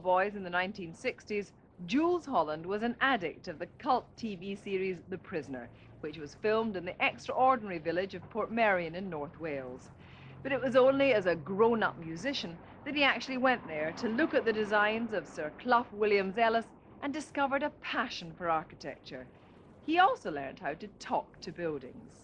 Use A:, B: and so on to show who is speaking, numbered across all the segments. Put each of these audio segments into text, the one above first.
A: boys in the 1960s, Jools Holland was an addict of the cult TV series The Prisoner, which was filmed in the extraordinary village of Portmeirion in North Wales. But it was only as a grown-up musician that he actually went there to look at the designs of Sir Clough Williams-Ellis and discovered a passion for architecture. He also learned how to talk to buildings.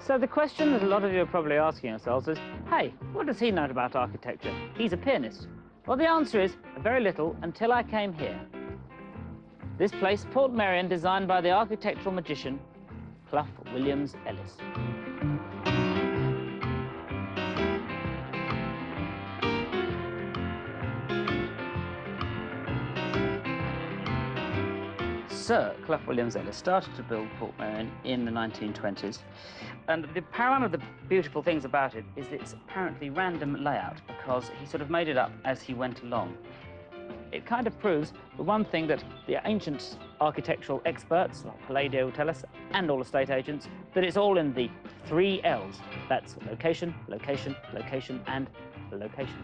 B: So the question that a lot of you are probably asking yourselves is, hey, what does he know about architecture? He's a pianist. Well, the answer is very little until I came here. This place, Portmeirion, designed by the architectural magician, Clough Williams-Ellis. Sir Clough Williams-Ellis started to build Portmeirion in the 1920s, and one of the beautiful things about it is its apparently random layout, because he sort of made it up as he went along. It kind of proves the one thing that the ancient architectural experts, like Palladio, tell us, and all estate agents, that it's all in the 3 L's. That's location, location, location, and location.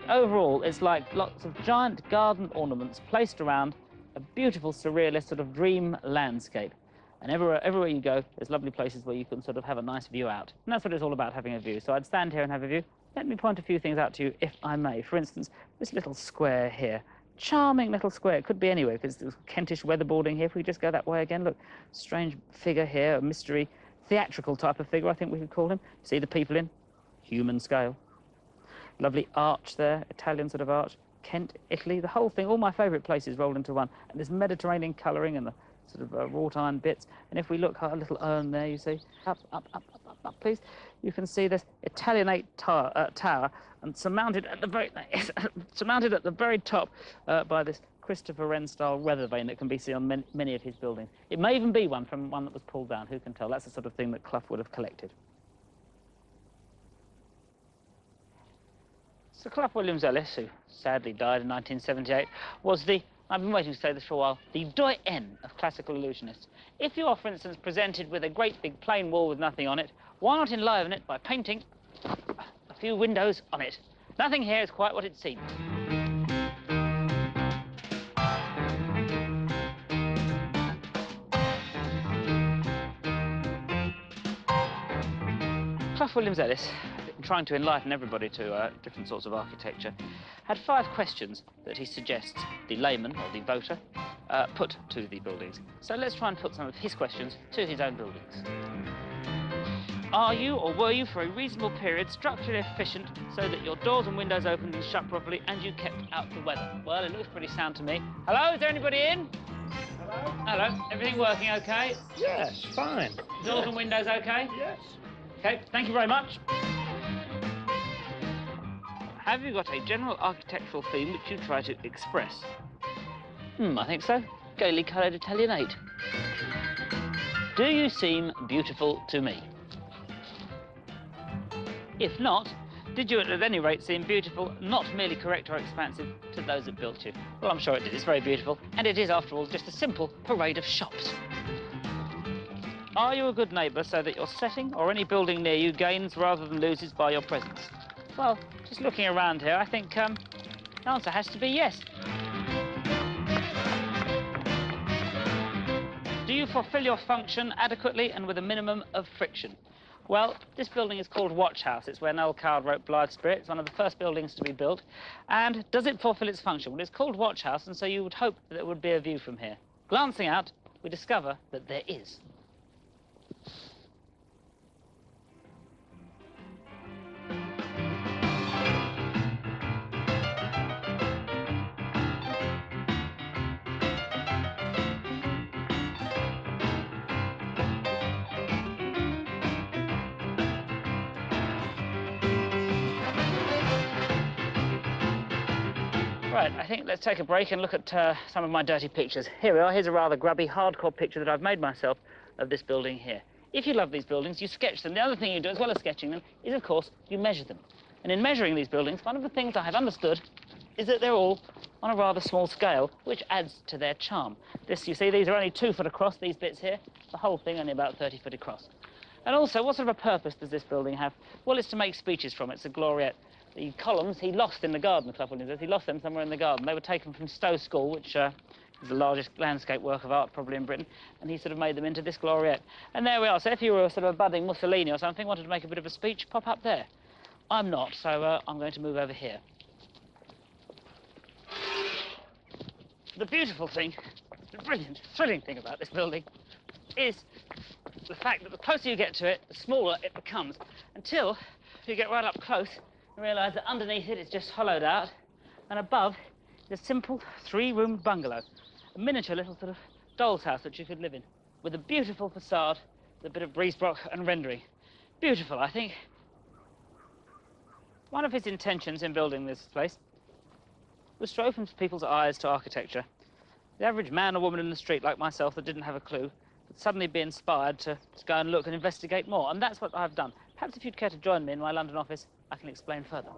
B: Overall, it's like lots of giant garden ornaments placed around a beautiful, surrealist sort of dream landscape. And everywhere you go, there's lovely places where you can sort of have a nice view out. And that's what it's all about, having a view. So I'd stand here and have a view. Let me point a few things out to you, if I may. For instance, this little square here. Charming little square. It could be anywhere, because there's Kentish weatherboarding here. If we just go that way again, look, strange figure here, a mystery, theatrical type of figure, I think we could call him. See the people in? Human scale. Lovely arch there, Italian sort of arch. Kent, Italy, the whole thing, all my favourite places rolled into one. And this Mediterranean colouring and the sort of wrought iron bits. And if we look at a little urn there, you see, up, please, you can see this Italianate tower, and surmounted at the very top by this Christopher Wren-style weather vane that can be seen on many of his buildings. It may even be one from one that was pulled down, who can tell? That's the sort of thing that Clough would have collected. So Clough Williams-Ellis, who sadly died in 1978, was the, I've been waiting to say this for a while, the doyen of classical illusionists. If you are, for instance, presented with a great big plain wall with nothing on it, why not enliven it by painting a few windows on it? Nothing here is quite what it seems. Clough Williams-Ellis, trying to enlighten everybody to different sorts of architecture, had 5 questions that he suggests the layman, or the voter, put to the buildings. So let's try and put some of his questions to his own buildings. Are you, or were you, for a reasonable period, structurally efficient so that your doors and windows opened and shut properly and you kept out the weather? Well, it looks pretty sound to me. Hello, is there anybody in?
C: Hello?
B: Hello, everything working okay?
C: Yes, fine.
B: Doors and windows okay?
C: Yes.
B: Okay, thank you very much. Have you got a general architectural theme which you try to express? I think so. Gaily coloured Italianate. Do you seem beautiful to me? If not, did you at any rate seem beautiful, not merely correct or expansive, to those that built you? Well, I'm sure it did. It's very beautiful. And it is, after all, just a simple parade of shops. Are you a good neighbour so that your setting or any building near you gains rather than loses by your presence? Well, just looking around here, I think the answer has to be yes. Do you fulfil your function adequately and with a minimum of friction? Well, this building is called Watch House. It's where Noel Coward wrote Blithe Spirit. It's one of the first buildings to be built. And does it fulfil its function? Well, it's called Watch House, and so you would hope that there would be a view from here. Glancing out, we discover that there is. Right, I think let's take a break and look at some of my dirty pictures. Here we are. Here's a rather grubby, hardcore picture that I've made myself of this building here. If you love these buildings, you sketch them. The other thing you do, as well as sketching them, is, of course, you measure them. And in measuring these buildings, one of the things I have understood is that they're all on a rather small scale, which adds to their charm. This, you see, these are only 2 foot across, these bits here. The whole thing only about 30 foot across. And also, what sort of a purpose does this building have? Well, it's to make speeches from. It's a gloriette. The columns he lost in the garden, Clough Williams says. He lost them somewhere in the garden. They were taken from Stowe School, which is the largest landscape work of art probably in Britain, and he sort of made them into this gloriette. And there we are. So if you were a sort of a budding Mussolini or something, wanted to make a bit of a speech, pop up there. I'm not, so I'm going to move over here. The beautiful thing, the brilliant, thrilling thing about this building is the fact that the closer you get to it, the smaller it becomes, until you get right up close and realise that underneath it it's just hollowed out, and above is a simple 3-roomed bungalow, a miniature little sort of doll's house that you could live in, with a beautiful facade, with a bit of breezebrock and rendering. Beautiful, I think. One of his intentions in building this place was to open people's eyes to architecture. The average man or woman in the street like myself that didn't have a clue would suddenly be inspired to go and look and investigate more, and that's what I've done. Perhaps if you'd care to join me in my London office, I can explain further.